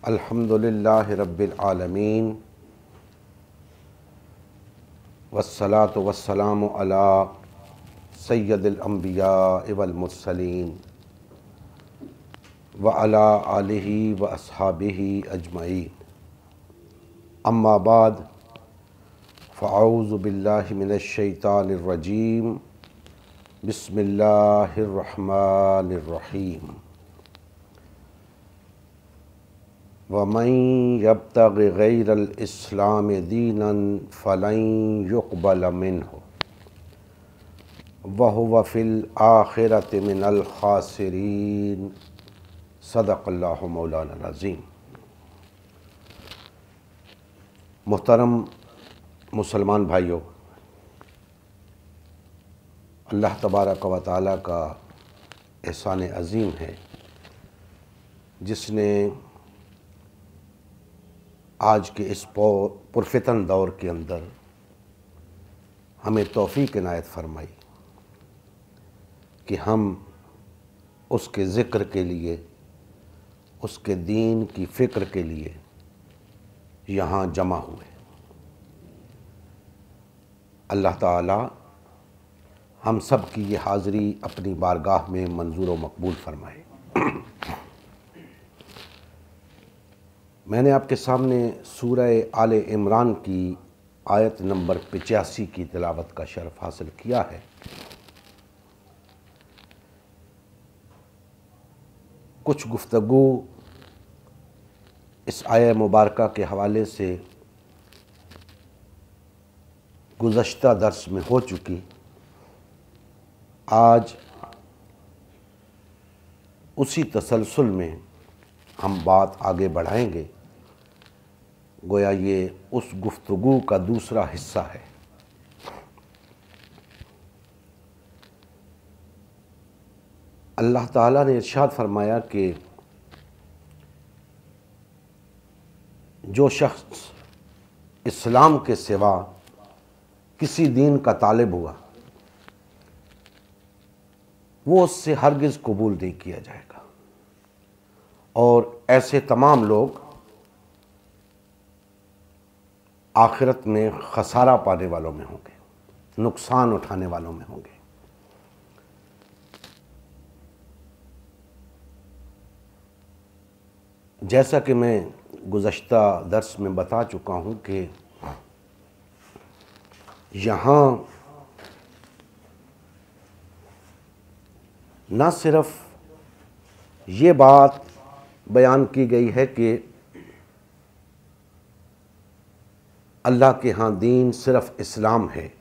अल्हम्दुलिल्लाहि रब्बिल आलमीन वस्सलातु वस्सलामु अला सय्यदिल अंबिया वल मुरसलीन व अला आलिहि व अस्हाबिहि अजमईन। अम्मा बाद फ़अऊज़ु बिल्लाहि मिनश शैतानिर रजीम। बिस्मिल्लाहिर रहमानिर रहीम। वमन यब्तगि गैरल इस्लाम दीनन फलन युक़बल मिन्हु वहुव फ़िल आखिरति मिनल खासिरीन। सदक़ल्लाहु मौलाना अज़ीम। मुहतरम मुसलमान भाइयों, अल्लाह तबारक व तआला का एहसान अज़ीम है जिसने आज के इस पुरफ़ितन दौर के अंदर हमें तौफ़ीक़ इनायत फ़रमाई कि हम उसके ज़िक्र के लिए, उसके दीन की फ़िक्र के लिए यहाँ जमा हुए। अल्लाह ताला हम सब की ये हाज़िरी अपनी बारगाह में मंजूर व मकबूल फ़रमाए। मैंने आपके सामने सूरह आले इमरान की आयत नंबर 85 की तिलावत का शरफ़ हासिल किया है। कुछ गुफ्तगू इस आयत मुबारका के हवाले से गुज़श्ता दर्स में हो चुकी। आज उसी तसलसल में हम बात आगे बढ़ाएंगे। गोया ये उस गुफ्तगू का दूसरा हिस्सा है। अल्लाह ताला ने इरशाद फरमाया कि जो शख्स इस्लाम के सिवा किसी दीन का तालिब हुआ वो उससे हरगिज़ कबूल नहीं किया जाएगा, और ऐसे तमाम लोग आखिरत में खसारा पाने वालों में होंगे, नुकसान उठाने वालों में होंगे। जैसा कि मैं गुज़श्ता दर्स में बता चुका हूँ कि यहाँ न सिर्फ ये बात बयान की गई है कि अल्लाह के यहाँ दीन सिर्फ इस्लाम है,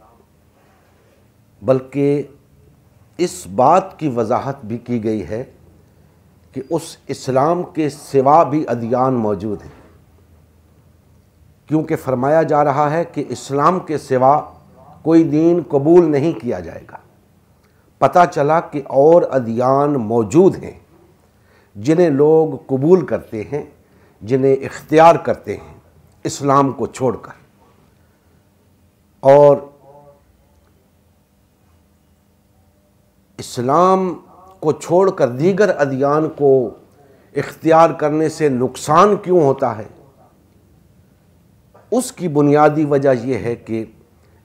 बल्कि इस बात की वजाहत भी की गई है कि उस इस्लाम के सिवा भी अदियान मौजूद हैं। क्योंकि फरमाया जा रहा है कि इस्लाम के सिवा कोई दीन कबूल नहीं किया जाएगा। पता चला कि और अदियान मौजूद हैं जिन्हें लोग कबूल करते हैं, जिन्हें इख्तियार करते हैं इस्लाम को छोड़कर, और इस्लाम को छोड़कर दीगर अदियान को इख्तियार करने से नुकसान क्यों होता है। उसकी बुनियादी वजह यह है कि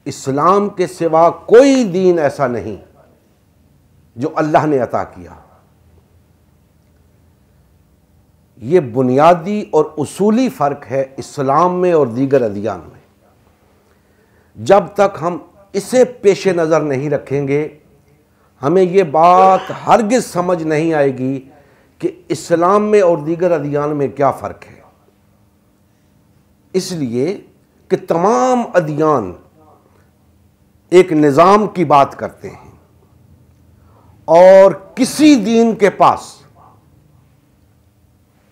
इस्लाम के सिवा कोई दीन ऐसा नहीं जो अल्लाह ने अता किया। ये बुनियादी और उसूली फ़र्क है इस्लाम में और दीगर अदियान में। जब तक हम इसे पेश नज़र नहीं रखेंगे, हमें ये बात हरगिज़ समझ नहीं आएगी कि इस्लाम में और दीगर अदियान में क्या फ़र्क है। इसलिए कि तमाम अदियान एक निज़ाम की बात करते हैं, और किसी दीन के पास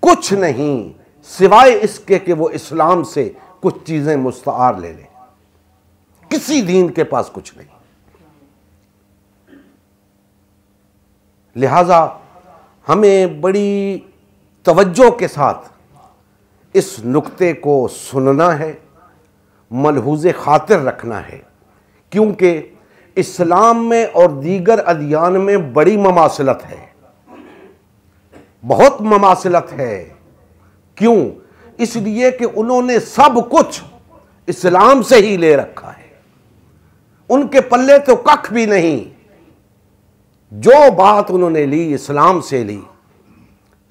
कुछ नहीं सिवाय इसके कि वो इस्लाम से कुछ चीज़ें मुस्तआर ले ले। किसी दीन के पास कुछ नहीं। लिहाजा हमें बड़ी तवज्जो के साथ इस नुक्ते को सुनना है, मलहूज़े खातिर रखना है, क्योंकि इस्लाम में और दीगर अदियान में बड़ी ममासिलत है, बहुत ममासिलत है। क्यों? इसलिए कि उन्होंने सब कुछ इस्लाम से ही ले रखा है, उनके पल्ले तो कख भी नहीं। जो बात उन्होंने ली इस्लाम से ली।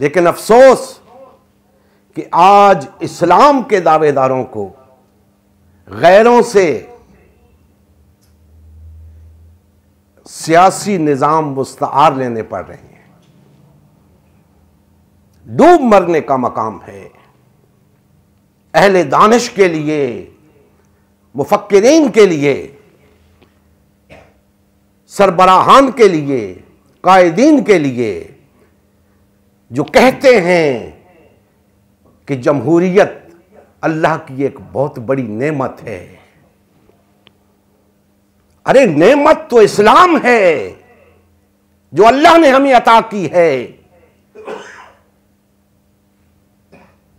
लेकिन अफसोस कि आज इस्लाम के दावेदारों को गैरों से सियासी निजाम मुस्तआर लेने पड़ रहे हैं। डूब मरने का मकाम है अहले दानिश के लिए, मुफक्किरीन के लिए, सरबराहान के लिए, कायदीन के लिए, जो कहते हैं कि जमहूरियत अल्लाह की एक बहुत बड़ी नेमत है। अरे नेमत तो इस्लाम है जो अल्लाह ने हमें अता की है,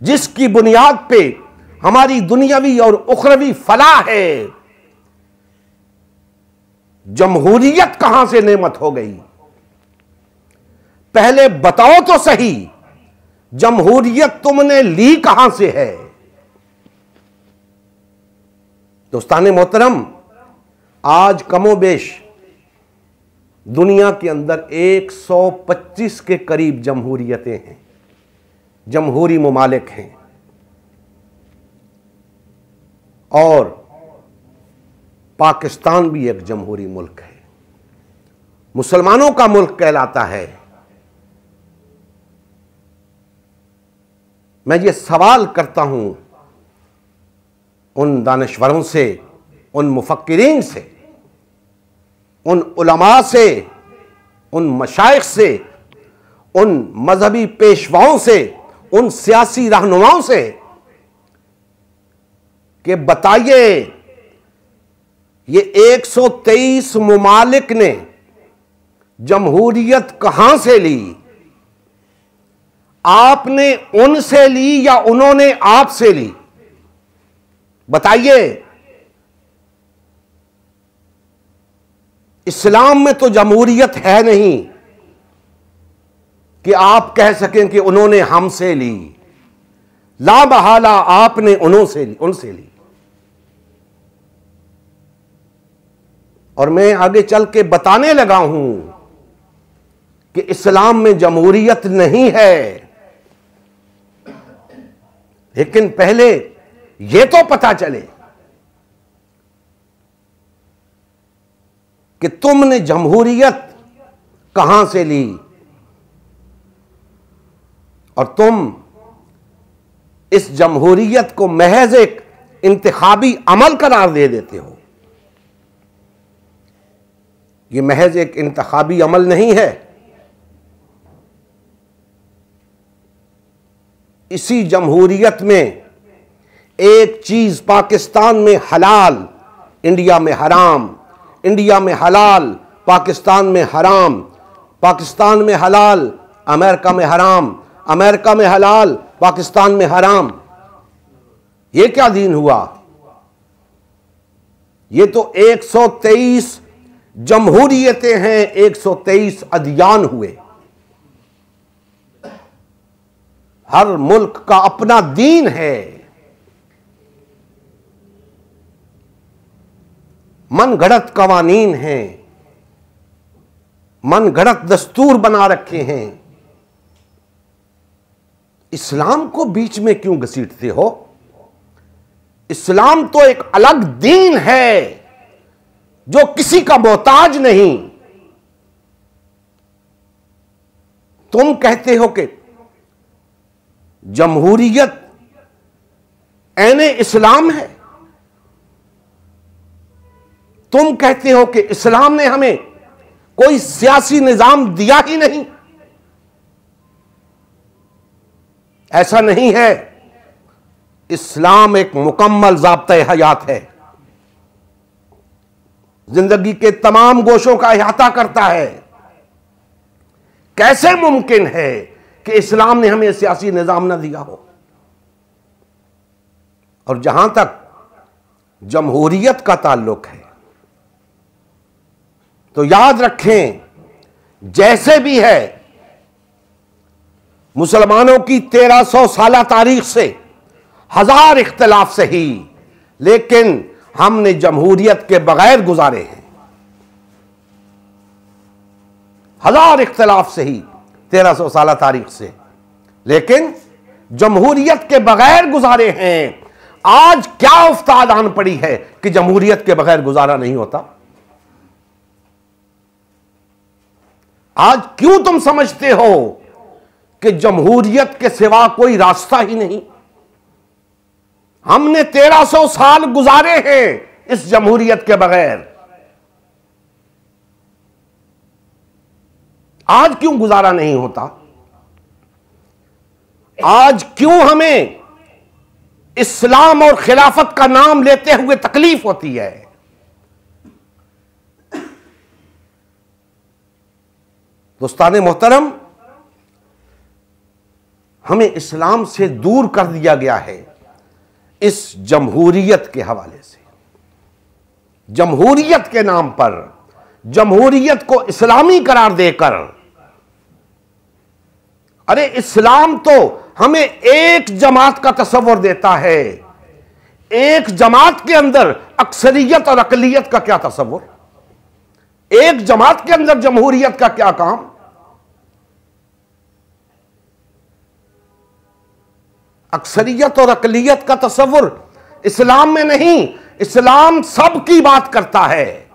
जिसकी बुनियाद पे हमारी दुनियावी और उखरवी फलाह है। जमहूरियत कहां से नेमत हो गई? पहले बताओ तो सही, जमहूरियत तुमने ली कहां से है? दोस्ताने मोहतरम, आज कमोबेश दुनिया के अंदर 125 के करीब जमहूरियतें हैं, जमहूरी ममालिक हैं, और पाकिस्तान भी एक जमहूरी मुल्क है, मुसलमानों का मुल्क कहलाता है। मैं ये सवाल करता हूं उन दानिश्वरों से, उन मुफक्किरीन से, उन उलमा से, उन मशाइख से, उन मजहबी पेशवाओं से, उन सियासी रहनुमाओं से कि बताइए ये 123 मुमालिक ने जमहूरियत कहां से ली? आपने उनसे ली या उन्होंने आपसे ली? बताइए। इस्लाम में तो जमहूरियत है नहीं कि आप कह सकें कि उन्होंने हमसे ली। ला बहाला आपने उनसे ली। और मैं आगे चल के बताने लगा हूं कि इस्लाम में जमहूरियत नहीं है। लेकिन पहले यह तो पता चले कि तुमने जमहूरियत कहां से ली, और तुम इस जमहूरियत को महज एक इंतखाबी अमल करार दे देते हो। यह महज एक इंतखाबी अमल नहीं है। इसी जमहूरियत में एक चीज पाकिस्तान में हलाल, इंडिया में हराम, इंडिया में हलाल, पाकिस्तान में हराम, पाकिस्तान में हलाल, अमेरिका में हराम, अमेरिका में हलाल, पाकिस्तान में हराम। यह क्या दीन हुआ? यह तो 123 जमहूरियतें हैं, 123 अदियान हुए। हर मुल्क का अपना दीन है। मनगढ़ंत कवानीन हैं, मनगढ़ंत दस्तूर बना रखे हैं। इस्लाम को बीच में क्यों घसीटते हो? इस्लाम तो एक अलग दीन है जो किसी का मोहताज नहीं। तुम कहते हो कि जमहूरियत ऐने इस्लाम है। तुम कहते हो कि इस्लाम ने हमें कोई सियासी निजाम दिया ही नहीं। ऐसा नहीं है। इस्लाम एक मुकम्मल ज़ाब्ता हयात है, जिंदगी के तमाम गोशों का अहाता करता है। कैसे मुमकिन है कि इस्लाम ने हमें सियासी निजाम ना दिया हो? और जहां तक जमहूरियत का ताल्लुक है तो याद रखें, जैसे भी है मुसलमानों की 1300 साल तारीख से 1000 इख्तिलाफ सही, लेकिन हमने जमहूरियत के बगैर गुजारे हैं। 1000 इख्तिलाफ सही 1300 साल तारीख से, लेकिन जमहूरियत के बगैर गुजारे हैं। आज क्या उस्ताद आन पड़ी है कि जमहूरियत के बगैर गुजारा नहीं होता? आज क्यों तुम समझते हो कि जमहूरियत के सिवा कोई रास्ता ही नहीं? हमने 1300 साल गुजारे हैं इस जमहूरियत के बगैर। आज क्यों गुजारा नहीं होता? आज क्यों हमें इस्लाम और खिलाफत का नाम लेते हुए तकलीफ होती है? दोस्ताने मोहतरम, हमें इस्लाम से दूर कर दिया गया है इस जमहूरियत के हवाले से। जमहूरियत के नाम पर, जमहूरियत को इस्लामी करार देकर, अरे इस्लाम तो हमें एक जमात का तस्वर देता है। एक जमात के अंदर अक्सरियत और अकलियत का क्या तस्वर? एक जमात के अंदर जमहूरियत का क्या काम? अक्सरियत और अकलियत का तस्वुर इस्लाम में नहीं। इस्लाम सबकी बात करता है।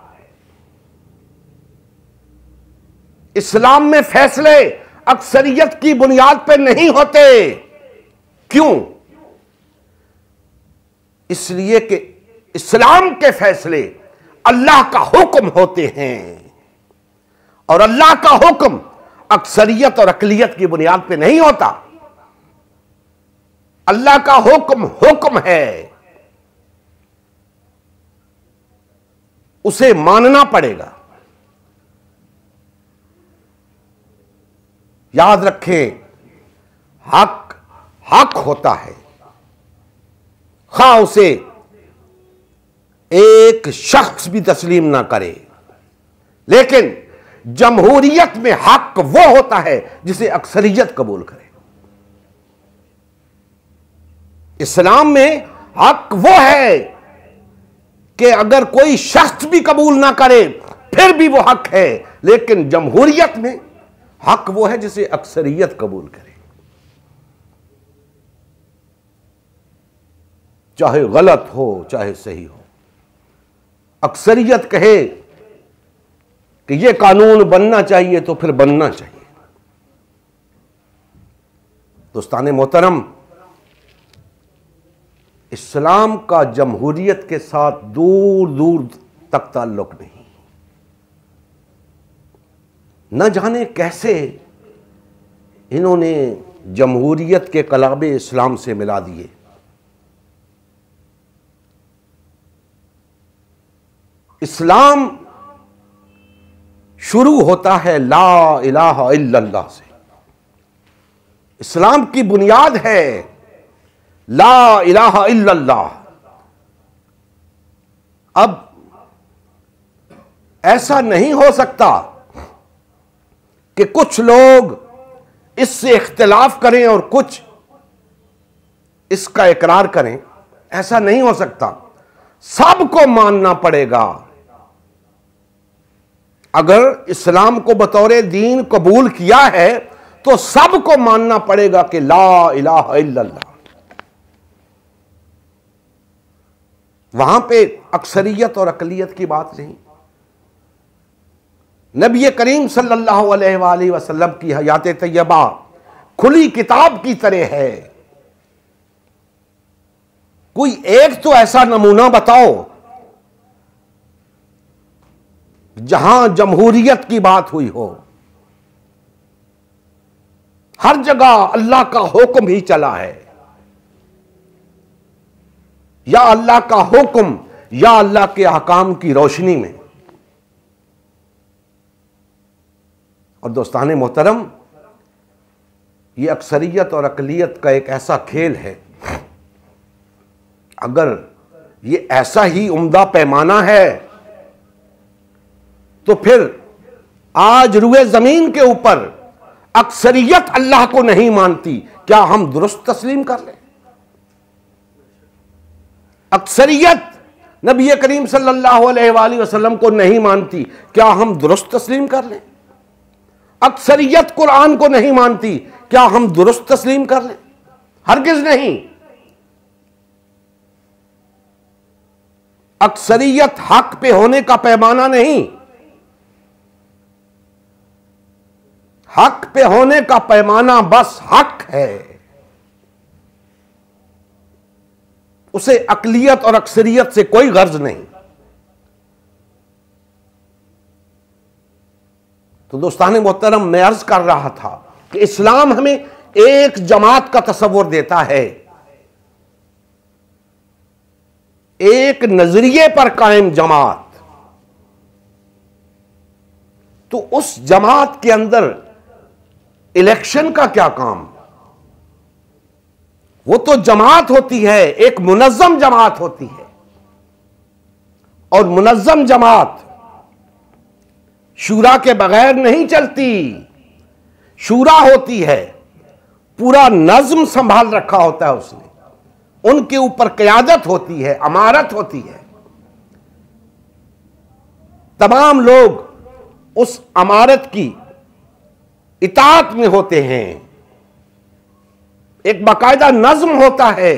इस्लाम में फैसले अक्सरियत की बुनियाद पर नहीं होते। क्यों? इसलिए कि इस्लाम के फैसले अल्लाह का हुक्म होते हैं, और अल्लाह का हुक्म अक्सरियत और अकलियत की बुनियाद पर नहीं होता। अल्लाह का हुक्म हुक्म है, उसे मानना पड़ेगा। याद रखें, हक हक होता है, खा उसे एक शख्स भी तस्लीम ना करे। लेकिन जमहूरियत में हक वो होता है जिसे अक्सरियत कबूल करे। इस्लाम में हक वो है कि अगर कोई शख्स भी कबूल ना करे फिर भी वो हक है। लेकिन जमहूरियत में हक वो है जिसे अक्सरियत कबूल करे, चाहे गलत हो चाहे सही हो। अक्सरियत कहे कि यह कानून बनना चाहिए तो फिर बनना चाहिए। दोस्ताने मोहतरम, इस्लाम का जमहूरियत के साथ दूर दूर तक ताल्लुक नहीं। न जाने कैसे इन्होंने जमहूरियत के कलाबे इस्लाम से मिला दिए। इस्लाम शुरू होता है ला इलाहा इल्लल्लाह से। इस्लाम की बुनियाद है ला इलाहा इल्लल्लाह। अब ऐसा नहीं हो सकता कि कुछ लोग इससे इख्तिलाफ करें और कुछ इसका इकरार करें। ऐसा नहीं हो सकता, सबको मानना पड़ेगा। अगर इस्लाम को बतौर दीन कबूल किया है तो सबको मानना पड़ेगा कि ला इलाहा इल्लल्लाह। वहां पे अक्सरियत और अकलियत की बात नहीं। नबी करीम सल्लल्लाहु अलैहि वसल्लम की हयात तैयबा खुली किताब की तरह है। कोई एक तो ऐसा नमूना बताओ जहां जमहूरियत की बात हुई हो। हर जगह अल्लाह का हुक्म ही चला है। या अल्लाह का हुक्म या अल्लाह के अहकाम की रोशनी में। और दोस्ताने मोहतरम, ये अक्सरियत और अकलियत का एक ऐसा खेल है, अगर ये ऐसा ही उम्दा पैमाना है तो फिर आज रुए जमीन के ऊपर अक्सरियत अल्लाह को नहीं मानती, क्या हम दुरुस्त तस्लीम कर लें? अक्सरियत नबी करीम सल्लल्लाहु अलैहि वसल्लम को नहीं मानती, क्या हम दुरुस्त तस्लीम कर लें? अक्सरियत कुरान को नहीं मानती, क्या हम दुरुस्त तस्लीम कर लें? हरगिज नहीं। अक्सरियत हक पे होने का पैमाना नहीं, हक पे होने का पैमाना बस हक है। उसे अकलियत और अक्सरियत से कोई गर्ज नहीं। तो दोस्तान मोहतरम, मैं अर्ज कर रहा था कि इस्लाम हमें एक जमात का तस्वुर देता है, एक नजरिए पर कायम जमात। तो उस जमात के अंदर इलेक्शन का क्या काम? वो तो जमात होती है, एक मुनज़्ज़म जमात होती है, और मुनज़्ज़म जमात शूरा के बगैर नहीं चलती। शूरा होती है, पूरा नज़्म संभाल रखा होता है उसने, उनके ऊपर क़यादत होती है, अमारत होती है। तमाम लोग उस अमारत की इताअत में होते हैं। एक बाकायदा नज़्म होता है।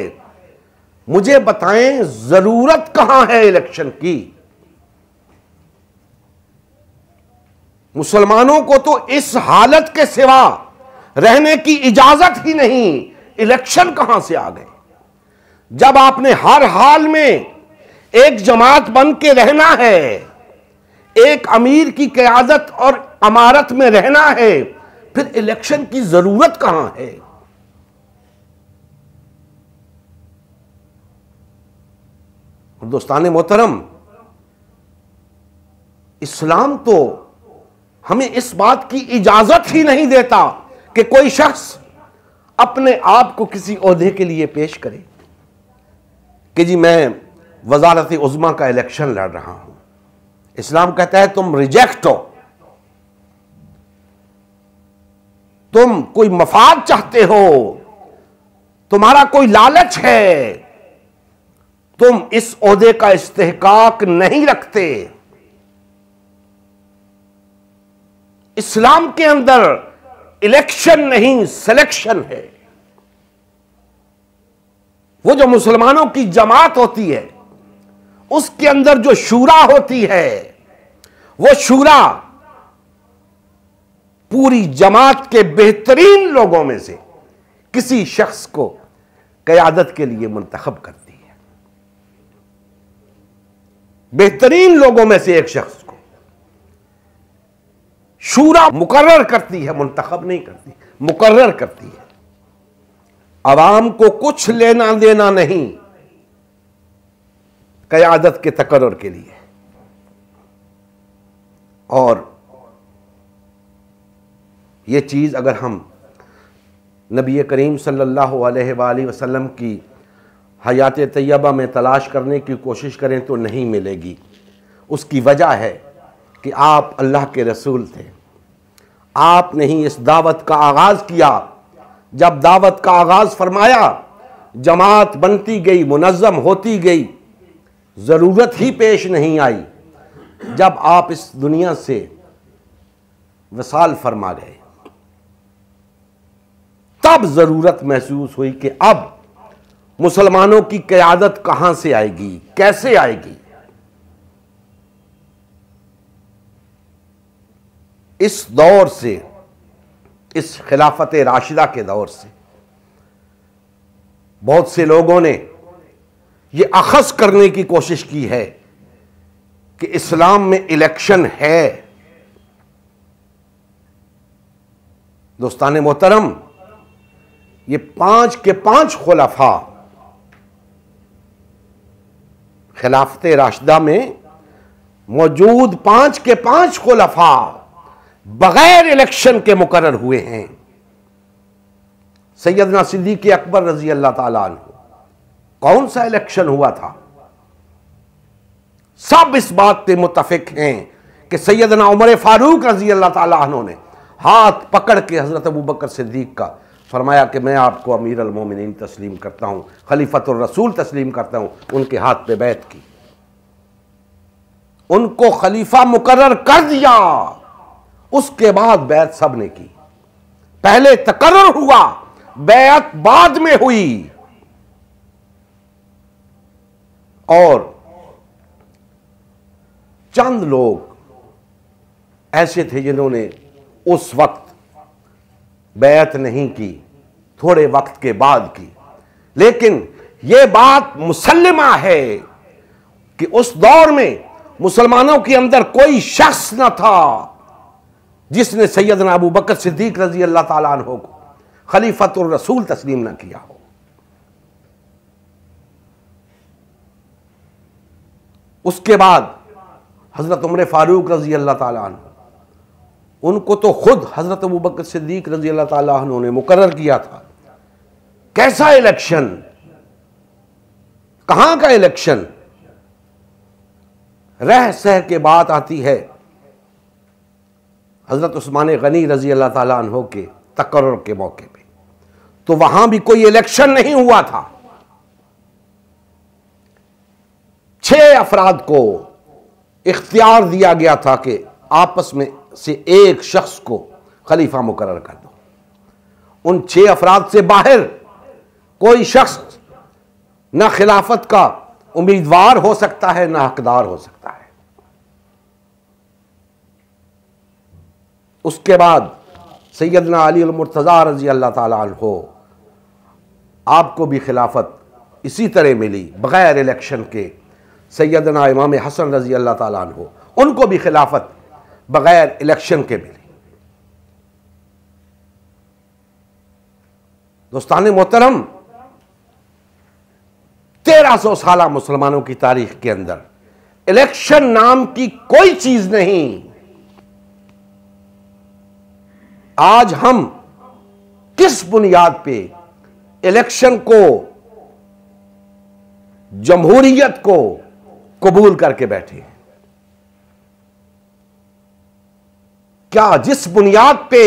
मुझे बताएं, जरूरत कहां है इलेक्शन की? मुसलमानों को तो इस हालत के सिवा रहने की इजाजत ही नहीं, इलेक्शन कहां से आ गए? जब आपने हर हाल में एक जमात बन के रहना है, एक अमीर की क़यादत और अमारत में रहना है, फिर इलेक्शन की जरूरत कहां है? दोस्तान मोहतरम, इस्लाम तो हमें इस बात की इजाजत ही नहीं देता कि कोई शख्स अपने आप को किसी ओहदे के लिए पेश करे कि जी मैं वजारत उज़्मा का इलेक्शन लड़ रहा हूं। इस्लाम कहता है तुम रिजेक्ट हो, तुम कोई मफाद चाहते हो, तुम्हारा कोई लालच है, तुम इस ओहदे का इस्तेहकाक नहीं रखते। इस्लाम के अंदर इलेक्शन नहीं, सिलेक्शन है। वो जो मुसलमानों की जमात होती है, उसके अंदर जो शूरा होती है, वो शूरा पूरी जमात के बेहतरीन लोगों में से किसी शख्स को क़यादत के लिए मुंतखब करती है। बेहतरीन लोगों में से एक शख्स को शूरा मुकर्रर करती है, मुंतखब नहीं करती, मुकर्रर करती है। अवाम को कुछ लेना देना नहीं क़यादत के तकर्रुर के लिए। और ये चीज़ अगर हम नबी करीम सल्लल्लाहु अलैहि वसल्लम की हयात तैयबा में तलाश करने की कोशिश करें तो नहीं मिलेगी। उसकी वजह है कि आप अल्लाह के रसूल थे। आपने ही इस दावत का आगाज़ किया। जब दावत का आगाज़ फरमाया, जमात बनती गई, मुनज़्ज़म होती गई, ज़रूरत ही पेश नहीं आई। जब आप इस दुनिया से वसाल फरमा गए, तब ज़रूरत महसूस हुई कि अब मुसलमानों की क़यादत कहां से आएगी, कैसे आएगी। इस दौर से, इस खिलाफत राशिदा के दौर से बहुत से लोगों ने यह अखज़ करने की कोशिश की है कि इस्लाम में इलेक्शन है। दोस्तान मोहतरम, ये 5 के 5 खुलफा खिलाफत राशिदा में मौजूद 5 के 5 खुलफा बगैर इलेक्शन के मुकर्रर हुए हैं। सैयदना सिद्दीक़ अकबर रजी अल्लाह ताला अन्हु, कौन सा इलेक्शन हुआ था? सब इस बात पे मुत्तफिक हैं कि सैयदना उमर फारूक रजी अल्लाह ताला अन्हु ने हाथ पकड़ के हज़रत अबू बकर सिद्दीक का फरमाया कि मैं आपको अमीर अल मोमिनीन तस्लीम करता हूँ, खलीफतुर रसूल तस्लीम करता हूँ। उनके हाथ पे बैत की, उनको खलीफा मुकर्रर कर दिया। उसके बाद बैत सब ने की। पहले तकर्रुर हुआ, बैत बाद में हुई। और चंद लोग ऐसे थे जिन्होंने उस वक्त बैत नहीं की, थोड़े वक्त के बाद की। लेकिन यह बात मुसल्लिमा है कि उस दौर में मुसलमानों के अंदर कोई शख्स न था जिसने सैयदना अबू बकर सिद्दीक रजी अल्लाह ताला अन्हु को खलीफतुर रसूल तस्लीम न किया हो। उसके बाद हजरत उमर फारूक रजी अल्लाह ताला अन्हु, उनको तो खुद हजरत अबू बकर सिद्दीक रजी अल्लाह ताला अन्हु ने मुकर्रर किया था। कैसा इलेक्शन, कहां का इलेक्शन। रह सह के बात आती है हजरत उस्मान गनी रजी अल्लाह ताला अन्हु के तकर्रुर के मौके पे, तो वहां भी कोई इलेक्शन नहीं हुआ था। 6 अफराद को इख्तियार दिया गया था कि आपस में से एक शख्स को खलीफा मुकर्रर कर दो। उन 6 अफराद से बाहर कोई शख्स ना खिलाफत का उम्मीदवार हो सकता है, ना हकदार हो सकता है। उसके बाद सैयदना अली अल मुर्तज़ा रजी अल्लाह ताला अन्हु, आपको भी खिलाफत इसी तरह मिली बगैर इलेक्शन के। सैयदना इमाम हसन रजी अल्लाह ताला अन्हु, उनको भी खिलाफत बगैर इलेक्शन के मिली। दोस्ताने मोहतरम, 1300 साल मुसलमानों की तारीख के अंदर इलेक्शन नाम की कोई चीज नहीं। आज हम किस बुनियाद पे इलेक्शन को, जमहूरियत को कबूल करके बैठे हैं? क्या जिस बुनियाद पे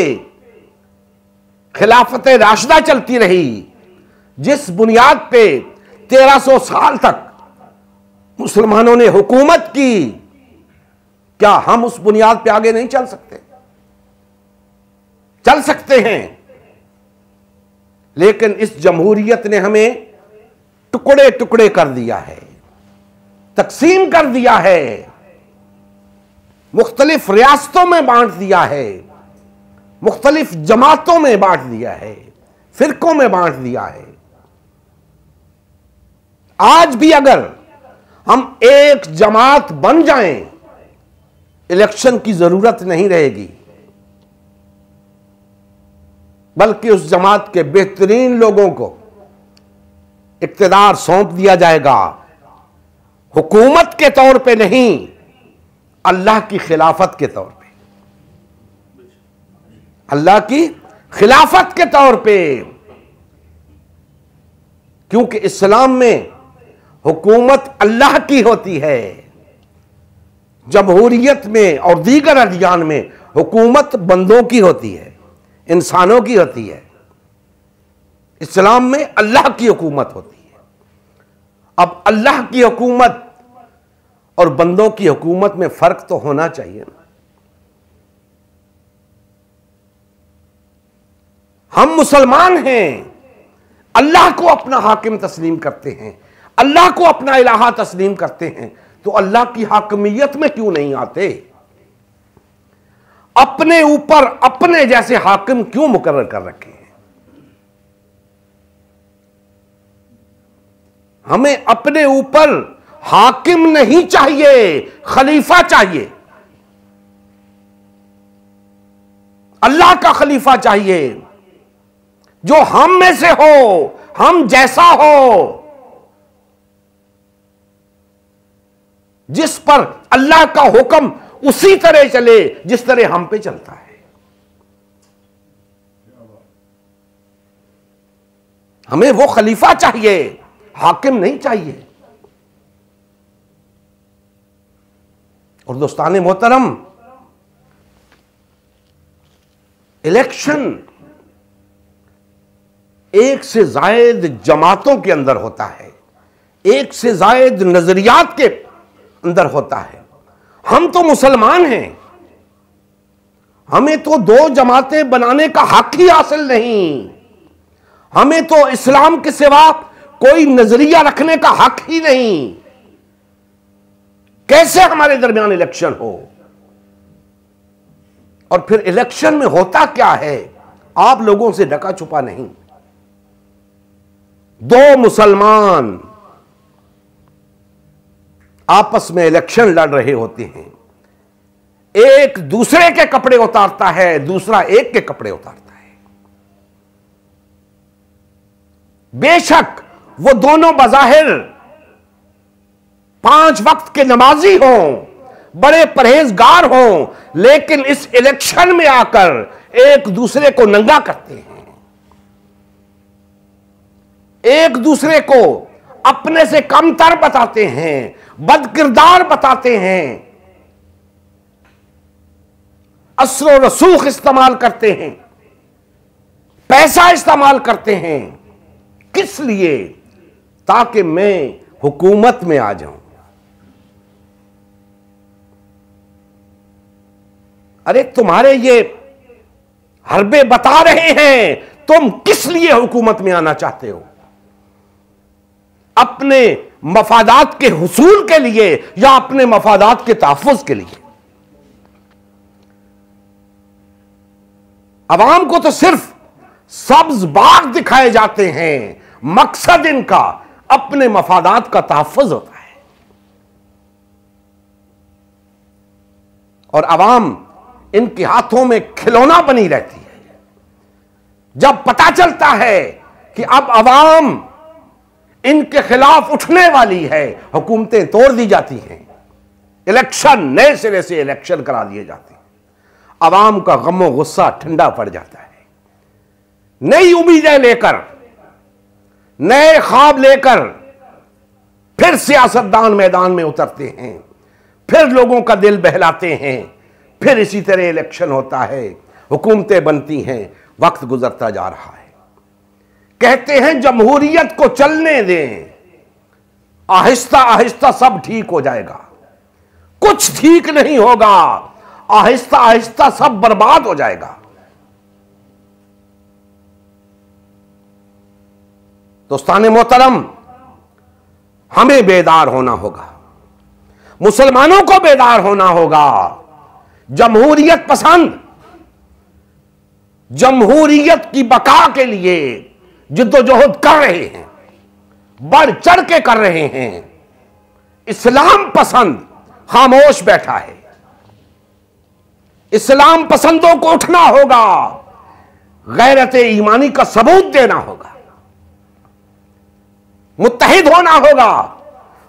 खिलाफत राशिदा चलती रही, जिस बुनियाद पे 1300 साल तक मुसलमानों ने हुकूमत की, क्या हम उस बुनियाद पे आगे नहीं चल सकते? चल सकते हैं, लेकिन इस जमहूरियत ने हमें टुकड़े टुकड़े कर दिया है, तकसीम कर दिया है, मुख्तलिफ रियासतों में बांट दिया है, मुख्तलिफ जमातों में बांट दिया है, फिरकों में बांट दिया है। आज भी अगर हम एक जमात बन जाएं, इलेक्शन की जरूरत नहीं रहेगी, बल्कि उस जमात के बेहतरीन लोगों को इक्तदार सौंप दिया जाएगा, हुकूमत के तौर पे नहीं, अल्लाह की खिलाफत के तौर पे, अल्लाह की खिलाफत के तौर पे। क्योंकि इस्लाम में हुकूमत अल्लाह की होती है, जमहूरियत में और दीगर अदियान में हुकूमत बंदों की होती है, इंसानों की होती है। इस्लाम में अल्लाह की हुकूमत होती है। अब अल्लाह की हुकूमत और बंदों की हुकूमत में फर्क तो होना चाहिए ना। हम मुसलमान हैं, अल्लाह को अपना हाकिम तस्लीम करते हैं, अल्लाह को अपना इलाहा तस्लीम करते हैं, तो अल्लाह की हाकिमियत में क्यों नहीं आते? अपने ऊपर अपने जैसे हाकिम क्यों मुकर्रर कर रखे हैं? हमें अपने ऊपर हाकिम नहीं चाहिए, खलीफा चाहिए। अल्लाह का खलीफा चाहिए जो हम में से हो, हम जैसा हो, जिस पर अल्लाह का हुक्म उसी तरह चले जिस तरह हम पे चलता है। हमें वो खलीफा चाहिए, हाकिम नहीं चाहिए। और दोस्ताने मोहतरम, इलेक्शन एक से जायद जमातों के अंदर होता है, एक से जायद नजरियात के अंदर होता है। हम तो मुसलमान हैं, हमें तो दो जमातें बनाने का हक ही हासिल नहीं। हमें तो इस्लाम के सिवा कोई नजरिया रखने का हक ही नहीं। कैसे हमारे दरमियान इलेक्शन हो? और फिर इलेक्शन में होता क्या है? आप लोगों से ढका छुपा नहीं। दो मुसलमान आपस में इलेक्शन लड़ रहे होते हैं, एक दूसरे के कपड़े उतारता है, दूसरा एक के कपड़े उतारता है। बेशक वो दोनों बज़ाहिर 5 वक्त के नमाजी हों, बड़े परहेजगार हों, लेकिन इस इलेक्शन में आकर एक दूसरे को नंगा करते हैं, एक दूसरे को अपने से कमतर बताते हैं, बदकिरदार बताते हैं, असर और रसूख इस्तेमाल करते हैं, पैसा इस्तेमाल करते हैं। किस लिए? ताकि मैं हुकूमत में आ जाऊं। अरे तुम्हारे ये हरबे बता रहे हैं, तुम किस लिए हुकूमत में आना चाहते हो? अपने मफादात के हुसूल के लिए या अपने मफादात के तहफ़्फ़ुज़ के लिए? अवाम को तो सिर्फ सब्ज बाग दिखाए जाते हैं, मकसद इनका अपने मफादात का तहफ़्फ़ुज़ होता है। और अवाम इनके हाथों में खिलौना बनी रहती है। जब पता चलता है कि अब अवाम इनके खिलाफ उठने वाली है, हुकूमतें तोड़ दी जाती हैं, इलेक्शन नए सिरे से इलेक्शन करा दिए जाते हैं। अवाम का गम और गुस्सा ठंडा पड़ जाता है। नई उम्मीदें लेकर, नए ख्वाब लेकर फिर सियासतदान मैदान में उतरते हैं, फिर लोगों का दिल बहलाते हैं, फिर इसी तरह इलेक्शन होता है, हुकूमतें बनती हैं, वक्त गुजरता जा रहा है। कहते हैं जमहूरियत को चलने दें, आहिस्ता आहिस्ता सब ठीक हो जाएगा। कुछ ठीक नहीं होगा, आहिस्ता आहिस्ता सब बर्बाद हो जाएगा। दोस्ताने मोहतरम, हमें बेदार होना होगा, मुसलमानों को बेदार होना होगा। जमहूरियत पसंद, जमहूरियत की बका के लिए जिद्दोजहद कर रहे हैं, बढ़ चढ़ के कर रहे हैं। इस्लाम पसंद खामोश बैठा है। इस्लाम पसंदों को उठना होगा, गैरत ईमानी का सबूत देना होगा, मुत्तहिद होना होगा,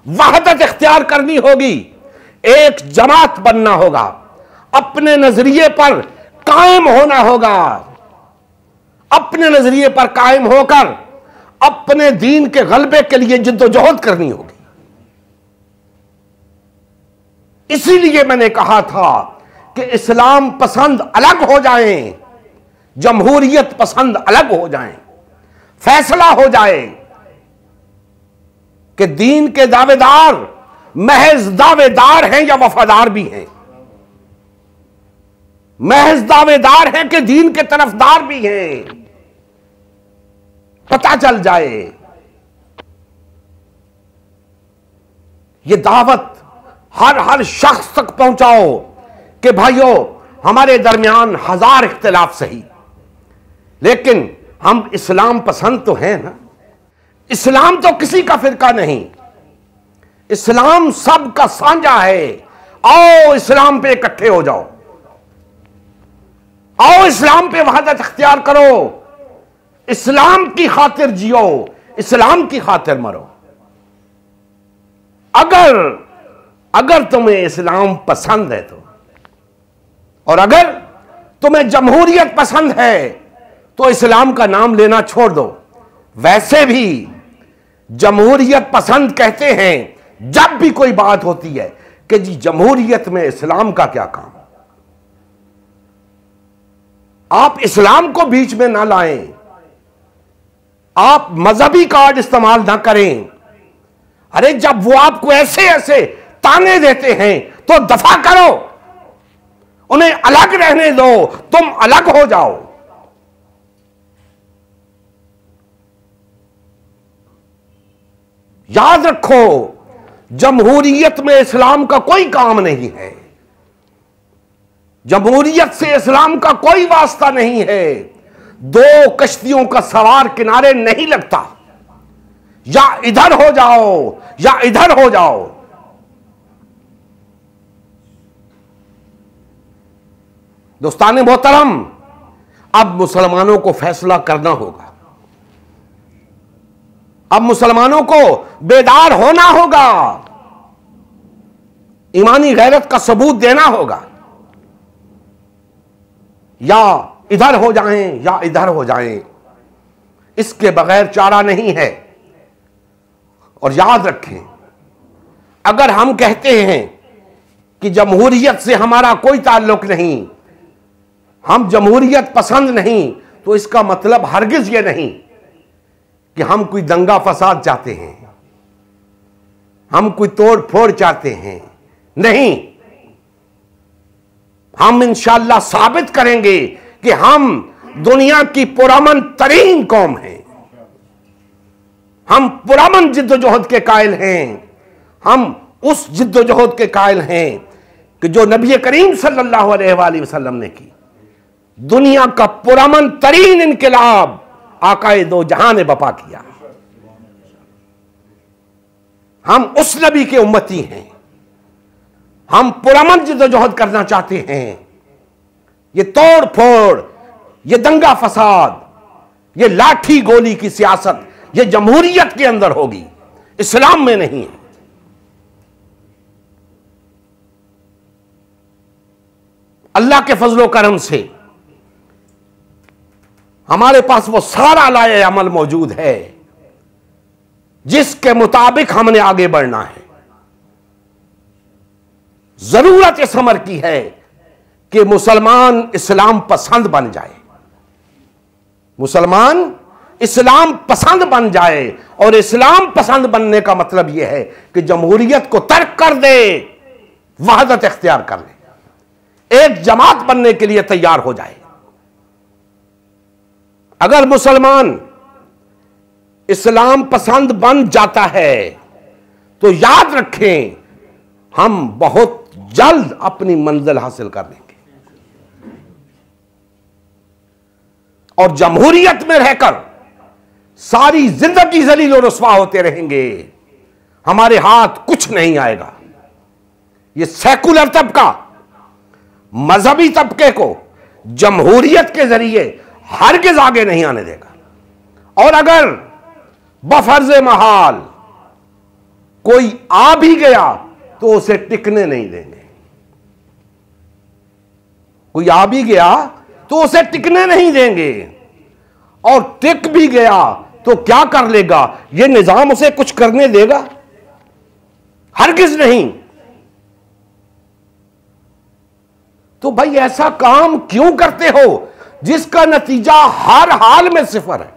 वहदत इख्तियार करनी होगी, एक जमात बनना होगा, अपने नजरिए पर कायम होना होगा, अपने नजरिए पर कायम होकर अपने दीन के गलबे के लिए जिद्दोजहद करनी होगी। इसीलिए मैंने कहा था कि इस्लाम पसंद अलग हो जाएं, जमहूरियत पसंद अलग हो जाएं, फैसला हो जाए कि दीन के दावेदार महज दावेदार हैं या वफादार भी हैं, महज दावेदार हैं कि दीन के तरफदार भी हैं, पता चल जाए। ये दावत हर शख्स तक पहुंचाओ कि भाइयों, हमारे दरमियान 1000 इख्तिलाफ सही, लेकिन हम इस्लाम पसंद तो हैं ना। इस्लाम तो किसी का फिरका नहीं, इस्लाम सबका साझा है। आओ इस्लाम पे इकट्ठे हो जाओ, आओ इस्लाम पे वहदत इख्तियार करो, इस्लाम की खातिर जियो, इस्लाम की खातिर मरो। अगर तुम्हें इस्लाम पसंद है तो, और अगर तुम्हें जमहूरियत पसंद है तो इस्लाम का नाम लेना छोड़ दो। वैसे भी जमहूरियत पसंद कहते हैं जब भी कोई बात होती है कि जी जमहूरियत में इस्लाम का क्या काम। आप इस्लाम को बीच में ना लाएं, आप मजहबी कार्ड इस्तेमाल ना करें। अरे जब वो आपको ऐसे ऐसे ताने देते हैं तो दफा करो, उन्हें अलग रहने दो, तुम अलग हो जाओ। याद रखो, जमहूरियत में इस्लाम का कोई काम नहीं है, जमहूरियत से इस्लाम का कोई वास्ता नहीं है। दो कश्तियों का सवार किनारे नहीं लगता, या इधर हो जाओ या इधर हो जाओ। दोस्ताने मोहतरम, अब मुसलमानों को फैसला करना होगा, अब मुसलमानों को बेदार होना होगा, ईमानी गैरत का सबूत देना होगा। या इधर हो जाएं या इधर हो जाएं, इसके बगैर चारा नहीं है। और याद रखें, अगर हम कहते हैं कि जमहूरियत से हमारा कोई ताल्लुक नहीं, हम जमहूरियत पसंद नहीं, तो इसका मतलब हरगिज ये नहीं कि हम कोई दंगा फसाद चाहते हैं, हम कोई तोड़ फोड़ चाहते हैं। नहीं, हम इंशाअल्लाह साबित करेंगे कि हम दुनिया की पुरअमन तरीन कौम हैं, हम पुरअमन जिद्दोजहद के कायल हैं, हम उस जिद्दोजहद के कायल हैं कि जो नबी करीम सल्लल्लाहु अलैहि वसल्लम ने की। दुनिया का पुरअमन तरीन इनकलाब आकाए दो जहां ने बपा किया। हम उस नबी के उम्मती हैं, हम पुरअमन जिद्दोजहद करना चाहते हैं। ये तोड़ फोड़, ये दंगा फसाद, ये लाठी गोली की सियासत, ये जमहूरियत के अंदर होगी, इस्लाम में नहीं है। अल्लाह के फजलो करम से हमारे पास वो सारा लाए अमल मौजूद है जिसके मुताबिक हमने आगे बढ़ना है। जरूरत इस अमर की है कि मुसलमान इस्लाम पसंद बन जाए, मुसलमान इस्लाम पसंद बन जाए। और इस्लाम पसंद बनने का मतलब यह है कि जमहूरियत को तर्क कर दे, वहदत इख्तियार कर ले, एक जमात बनने के लिए तैयार हो जाए। अगर मुसलमान इस्लाम पसंद बन जाता है तो याद रखें, हम बहुत जल्द अपनी मंजिल हासिल कर लेंगे। और जमहूरियत में रहकर सारी जिंदगी जलील और रुस्वा होते रहेंगे, हमारे हाथ कुछ नहीं आएगा। ये सेकुलर तबका मजहबी तबके को जमहूरियत के जरिए हरगिज आगे नहीं आने देगा। और अगर बफर्ज महाल कोई आ भी गया तो उसे टिकने नहीं देंगे। कोई आ भी गया तो उसे टिकने नहीं देंगे, और टिक भी गया तो क्या कर लेगा? यह निजाम उसे कुछ करने देगा? हरगिज नहीं। तो भाई ऐसा काम क्यों करते हो जिसका नतीजा हर हाल में सिफर है?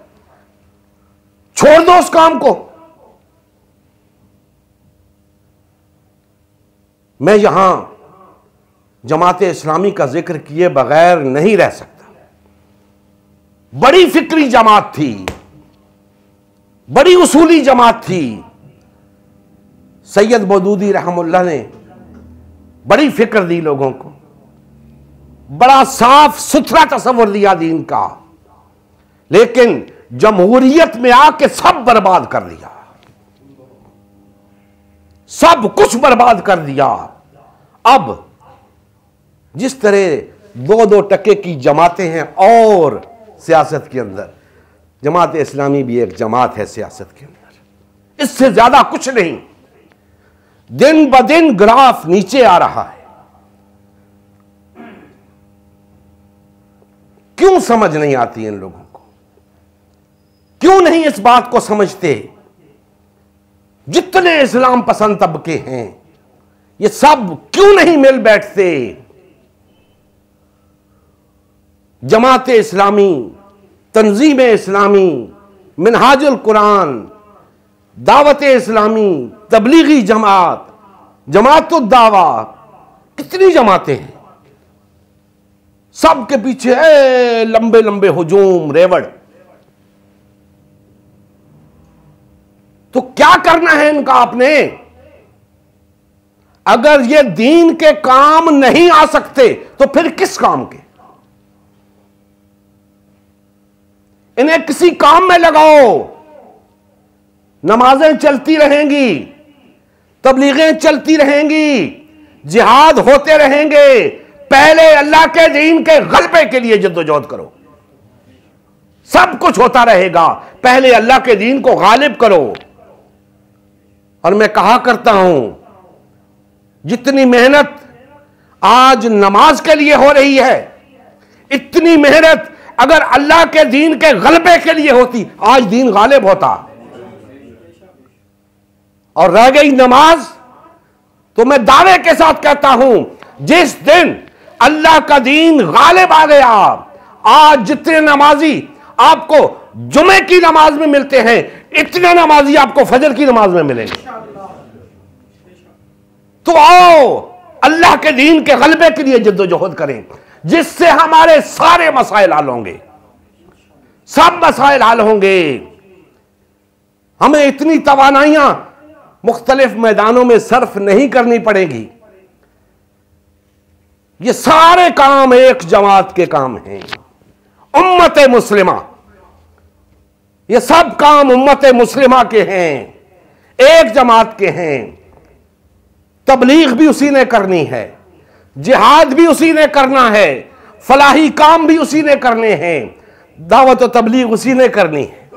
छोड़ दो उस काम को। मैं यहां जमाते इस्लामी का जिक्र किए बगैर नहीं रह सकता। बड़ी फिक्री जमात थी, बड़ी उसूली जमात थी। सैयद मौदूदी रहमुल्लाह ने बड़ी फिक्र दी लोगों को, बड़ा साफ सुथरा तस्वर दिया दीन का, लेकिन जमहूरियत में आके सब बर्बाद कर दिया, सब कुछ बर्बाद कर दिया। अब जिस तरह दो दो टके की जमातें हैं और सियासत के अंदर, जमात इस्लामी भी एक जमात है सियासत के अंदर, इससे ज्यादा कुछ नहीं। दिन ब दिन ग्राफ नीचे आ रहा है। क्यों समझ नहीं आती इन लोगों को? क्यों नहीं इस बात को समझते? जितने इस्लाम पसंद तबके हैं ये सब क्यों नहीं मिल बैठते? जमात इस्लामी, तंजीम इस्लामी, मिनहाजुल कुरान, दावत इस्लामी, तबलीगी जमात, जमातुद दावा, कितनी जमातें हैं। सब के पीछे लंबे लंबे हुजूम, रेवड़। तो क्या करना है इनका आपने? अगर ये दीन के काम नहीं आ सकते तो फिर किस काम के? इन्हें किसी काम में लगाओ। नमाजें चलती रहेंगी, तबलीगें चलती रहेंगी, जिहाद होते रहेंगे। पहले अल्लाह के दीन के गलबे के लिए जद्दोजहद करो। सब कुछ होता रहेगा, पहले अल्लाह के दीन को गालिब करो। और मैं कहा करता हूं, जितनी मेहनत आज नमाज के लिए हो रही है, इतनी मेहनत अगर अल्लाह के दीन के गलबे के लिए होती, आज दीन गालिब होता। और रह गई नमाज, तो मैं दावे के साथ कहता हूं, जिस दिन अल्लाह का दीन गालिब आ गया, आज जितने नमाजी आपको जुमे की नमाज में मिलते हैं, इतने नमाजी आपको फजर की नमाज में मिलेंगे। तो आओ अल्लाह के दीन के गलबे के लिए जद्दोजहद करें, जिससे हमारे सारे मसाइल हल होंगे, सब मसाइल हल होंगे। हमें इतनी तवानाइयां मुख्तलिफ मैदानों में सर्फ नहीं करनी पड़ेगी। ये सारे काम एक जमात के काम हैं, उम्मत मुस्लिमा। ये सब काम उम्मत मुस्लिमा के हैं, एक जमात के हैं। तबलीग भी उसी ने करनी है, जिहाद भी उसी ने करना है, फलाही काम भी उसी ने करने हैं, दावत और तबलीग उसी ने करनी है,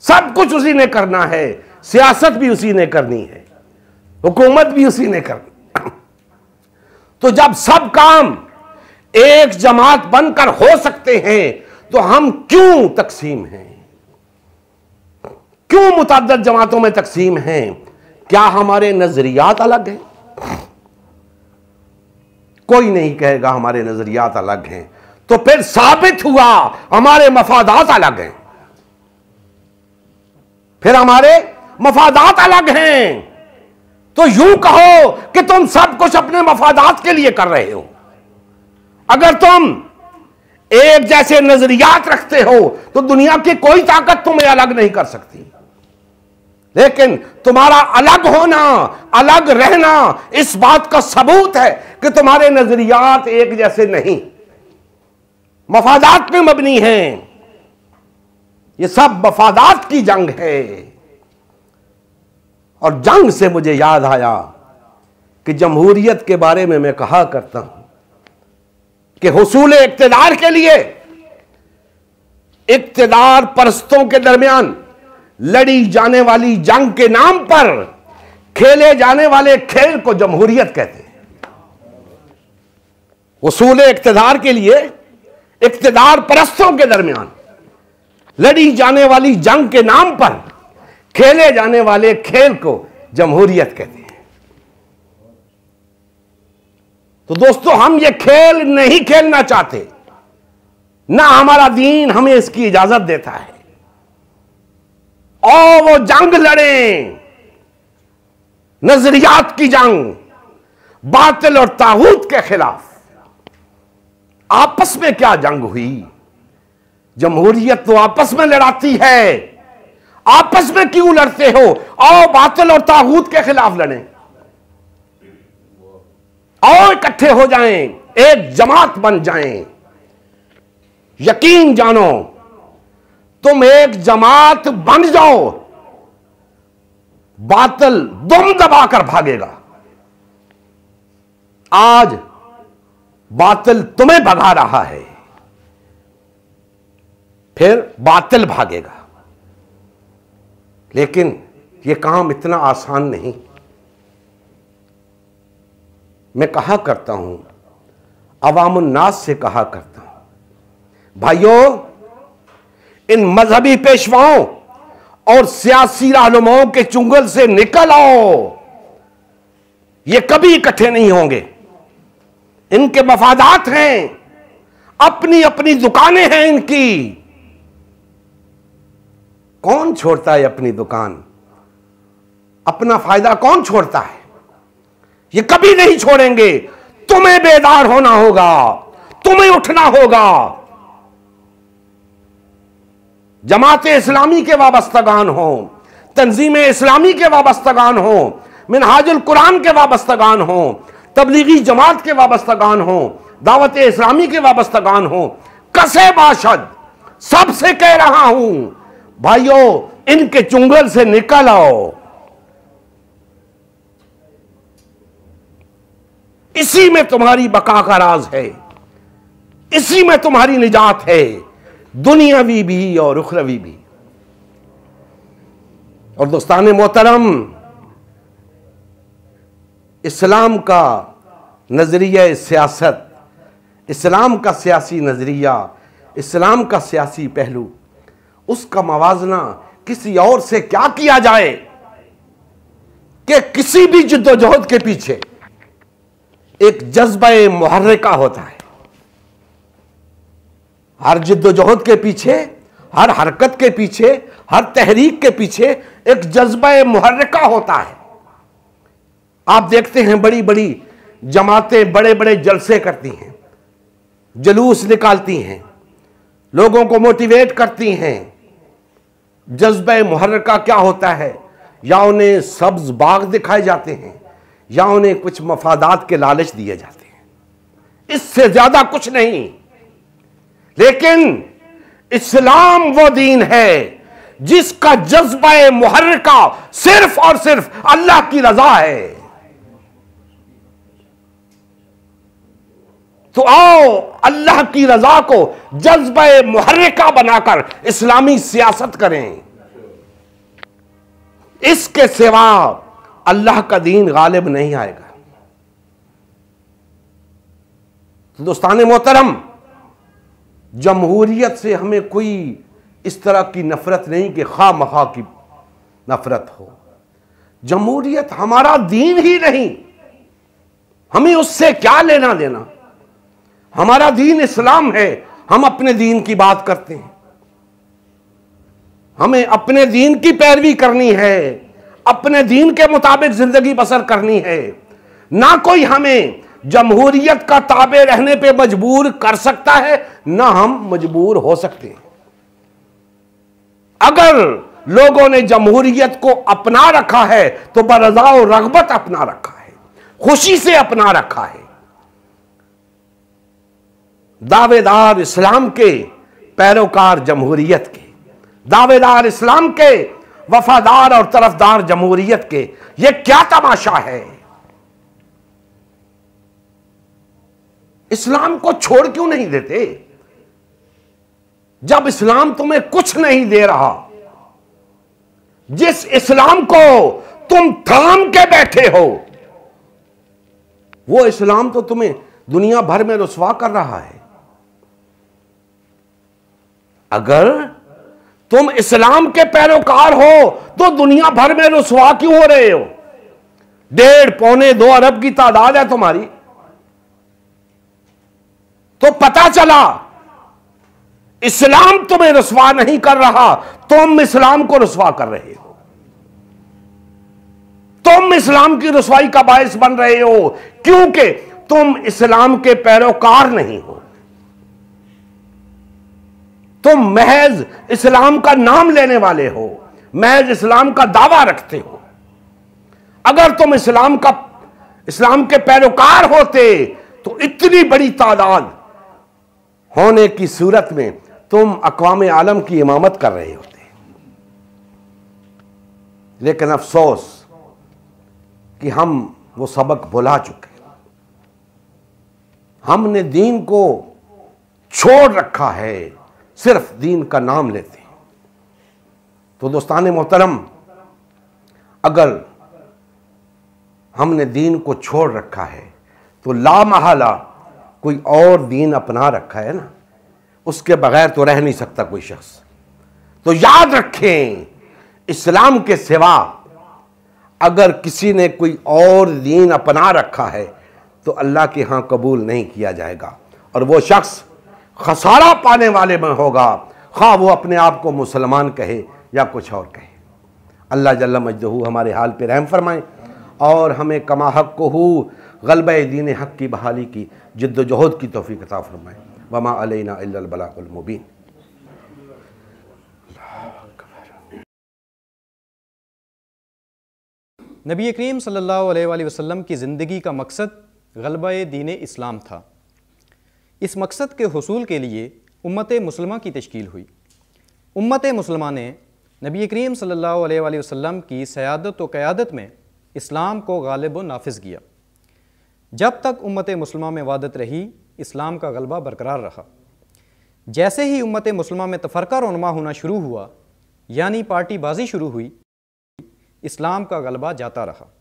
सब कुछ उसी ने करना है। सियासत भी उसी ने करनी है, हुकूमत भी उसी ने करनी। तो जब सब काम एक जमात बनकर हो सकते हैं, तो हम क्यों तकसीम हैं? क्यों मुतअद्दिद जमातों में तकसीम हैं? क्या हमारे नजरियात अलग हैं? कोई नहीं कहेगा हमारे नजरियात अलग हैं। तो फिर साबित हुआ हमारे मफादात अलग हैं। फिर हमारे मफादात अलग हैं। तो यूं कहो कि तुम सब कुछ अपने मफादात के लिए कर रहे हो। अगर तुम एक जैसे नजरियात रखते हो तो दुनिया की कोई ताकत तुम्हें अलग नहीं कर सकती। लेकिन तुम्हारा अलग होना, अलग रहना इस बात का सबूत है कि तुम्हारे नजरियात एक जैसे नहीं, मफादात में मबनी हैं। ये सब मफादात की जंग है। और जंग से मुझे याद आया कि जमहूरियत के बारे में मैं कहा करता हूं कि हुसूल इक्तिदार के लिए इक्तिदार परस्तों के दरमियान लड़ी जाने वाली जंग के नाम पर खेले जाने वाले खेल को जमहूरियत कहते हैं। हुसूल इक्तिदार के लिए इक्तिदार परस्तों के दरमियान लड़ी जाने वाली जंग के नाम पर खेले जाने वाले खेल को जमहूरियत कहते हैं। तो दोस्तों, हम ये खेल नहीं खेलना चाहते, ना हमारा दीन हमें इसकी इजाजत देता है। और वो जंग लड़ें, नजरियात की जंग, बातिल और तागूत के खिलाफ। आपस में क्या जंग हुई? जमहूरियत तो आपस में लड़ाती है। आपस में क्यों लड़ते हो? आओ बातिल और तागूत के खिलाफ लड़ें, आओ इकट्ठे हो जाएं, एक जमात बन जाएं। यकीन जानो, तुम एक जमात बन जाओ, बातिल दुम दबाकर भागेगा। आज बातिल तुम्हें भगा रहा है, फिर बातिल भागेगा। लेकिन यह काम इतना आसान नहीं। मैं कहा करता हूं, अवामुन्नास से कहा करता हूं, भाइयों, इन मजहबी पेशवाओं और सियासी रहनुमाओं के चुंगल से निकल आओ। ये कभी इकट्ठे नहीं होंगे। इनके मफादात हैं, अपनी अपनी दुकानें हैं इनकी। कौन छोड़ता है अपनी दुकान? अपना फायदा कौन छोड़ता है? ये कभी नहीं छोड़ेंगे। तुम्हें बेदार होना होगा, तुम्हें उठना होगा। जमाते इस्लामी के वाबस्तगान हो, तंजीम इस्लामी के वाबस्तगान हो, मिनहाजुल कुरान के वाबस्तगान हो, तबलीगी जमात के वाबस्तगान हो, दावत इस्लामी के वाबस्तगान हो, कसे बाशद सबसे कह रहा हूं, भाइयों इनके चुंगल से निकल आओ। इसी में तुम्हारी बका का राज है, इसी में तुम्हारी निजात है, दुनियावी भी और उखरवी भी। और दोस्ताने मोहतरम, इस्लाम का नजरिया सियासत, इस्लाम का सियासी नजरिया, इस्लाम का सियासी पहलू, उसका मवाजना किसी और से क्या किया जाए कि किसी भी जिद्दोजहद के पीछे एक जज्बा मुहर्रिका होता है। हर जिद्दोजहद के पीछे, हर हरकत के पीछे, हर तहरीक के पीछे एक जज्बा मुहर्रिका होता है। आप देखते हैं बड़ी बड़ी जमातें बड़े बड़े जलसे करती हैं, जुलूस निकालती हैं, लोगों को मोटिवेट करती हैं। जज्बा मुहर्रिका क्या होता है? या उन्हें सब्ज बाग दिखाए जाते हैं, या उन्हें कुछ मफादात के लालच दिए जाते हैं, इससे ज्यादा कुछ नहीं। लेकिन इस्लाम वो दीन है जिसका जज्बा मुहर्रिका सिर्फ और सिर्फ अल्लाह की रजा है। तो आओ अल्लाह की रजा को जज्बा मुहर्रिका बनाकर इस्लामी सियासत करें। इसके सिवा अल्लाह का दीन गालिब नहीं आएगा। तो दोस्ताने मोहतरम, जमहूरियत से हमें कोई इस तरह की नफरत नहीं कि खा मखा की नफरत हो। जमहूरियत हमारा दीन ही नहीं, हमें उससे क्या लेना देना। हमारा दीन इस्लाम है, हम अपने दीन की बात करते हैं। हमें अपने दीन की पैरवी करनी है, अपने दीन के मुताबिक जिंदगी बसर करनी है। ना कोई हमें जमहूरियत का ताबे रहने पे मजबूर कर सकता है, ना हम मजबूर हो सकते हैं। अगर लोगों ने जमहूरियत को अपना रखा है तो बरज़ा और रग़बत अपना रखा है, खुशी से अपना रखा है। दावेदार इस्लाम के, पैरोकार जमहूरियत के, दावेदार इस्लाम के, वफादार और तरफदार जमहूरियत के, यह क्या तमाशा है? इस्लाम को छोड़ क्यों नहीं देते? जब इस्लाम तुम्हें कुछ नहीं दे रहा, जिस इस्लाम को तुम थाम के बैठे हो, वो इस्लाम तो तुम्हें दुनिया भर में रुसवा कर रहा है। अगर तुम इस्लाम के पैरोकार हो तो दुनिया भर में रुसवा क्यों हो रहे हो? 1.5 पौने 2 अरब की तादाद है तुम्हारी, तो पता चला इस्लाम तुम्हें रुसवा नहीं कर रहा, तुम इस्लाम को रुसवा कर रहे हो। तुम इस्लाम की रुसवाई का बायस बन रहे हो, क्योंकि तुम इस्लाम के पैरोकार नहीं हो। तुम महज इस्लाम का नाम लेने वाले हो, महज इस्लाम का दावा रखते हो। अगर तुम इस्लाम के पैरोकार होते तो इतनी बड़ी तादाद होने की सूरत में तुम अक़वाम आलम की इमामत कर रहे होते। लेकिन अफसोस कि हम वो सबक भुला चुके। हमने दीन को छोड़ रखा है, सिर्फ दीन का नाम लेते हैं। तो दोस्ताने मोहतरम, अगर हमने दीन को छोड़ रखा है तो लामहला कोई और दीन अपना रखा है ना, उसके बगैर तो रह नहीं सकता कोई शख्स। तो याद रखें, इस्लाम के सिवा अगर किसी ने कोई और दीन अपना रखा है तो अल्लाह के यहां कबूल नहीं किया जाएगा। और वो शख्स खसारा पाने वाले में होगा, ख़्वाह वो अपने आप को मुसलमान कहे या कुछ और कहे। अल्लाह जल्ल मजदहू हमारे हाल पे रहम फरमाएँ और हमें कमा हक़ को ग़लबा दीन हक़ की बहाली की जिद्दोजहद की तौफ़ीक़ अता फ़रमाएँ। वमा अलैना इल्लल बलागुल मुबीन। नबी करीम सल्लल्लाहु अलैहि वसल्लम की ज़िंदगी का मकसद ग़लबा दीन इस्लाम था। इस मकसद के हुसूल के लिए उम्मत मुस्लिमा की तश्कील हुई। उम्मत मुस्लिमा ने नबी करीम सल्लल्लाहु अलैहि वसल्लम की सयादत व क़यादत में इस्लाम को गालिब व नाफिज़ किया। जब तक उम्मत मुस्लिमा में वादत रही, इस्लाम का गलबा बरकरार रहा। जैसे ही उम्मत मुस्लिमा में तफ़रक़ा रोनमा होना शुरू हुआ, यानी पार्टीबाजी शुरू हुई, इस्लाम का गलबा जाता रहा।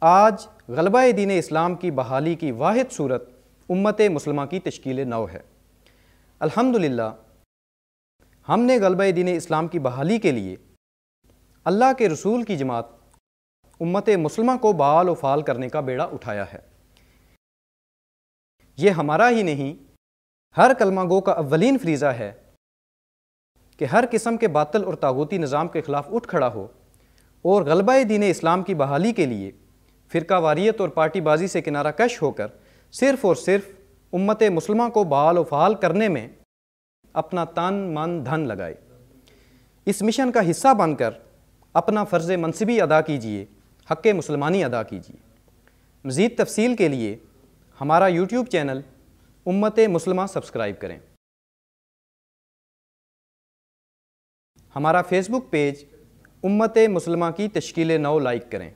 आज गलबा दीन इस्लाम की बहाली की वाहिद सूरत उम्मत मुस्लिमा की तश्कील नौ है। अल्हम्दुलिल्लाह, हमने गलबा दीन इस्लाम की बहाली के लिए अल्लाह के रसूल की जमात उम्मत मुस्लिमा को बाल व फाल करने का बेड़ा उठाया है। ये हमारा ही नहीं, हर कलमा गो का अव्वलीन फ्रीज़ा है कि हर किस्म के बातिल और तागूती निज़ाम के ख़िलाफ़ उठ खड़ा हो और गलबा दीन इस्लाम की बहाली के लिए फ़िरकावारियत और पार्टीबाजी से किनारा कश होकर सिर्फ़ और सिर्फ उम्मत मुस्लिमा को बाल व फाल करने में अपना तन मन धन लगाए। इस मिशन का हिस्सा बनकर अपना फ़र्ज़ मनसिबी अदा कीजिए, हक़ मुसलमानी अदा कीजिए। मज़ीद तफ़सील के लिए हमारा यूट्यूब चैनल उम्मत मुस्लिमा सब्सक्राइब करें। हमारा फेसबुक पेज उम्मत मुस्लिमा की तश्कील नौ लाइक करें।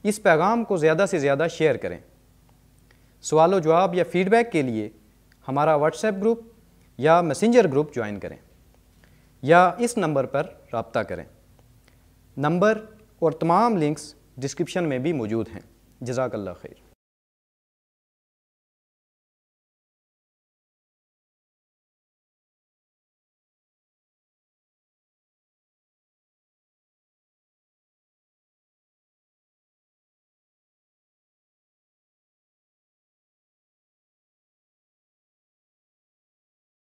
इस पैगाम को ज़्यादा से ज़्यादा शेयर करें। सवाल व जवाब या फ़ीडबैक के लिए हमारा व्हाट्सएप ग्रुप या मैसेंजर ग्रुप ज्वाइन करें या इस नंबर पर रब्ता करें। नंबर और तमाम लिंक्स डिस्क्रिप्शन में भी मौजूद हैं। जज़ाकल्लाह खैर।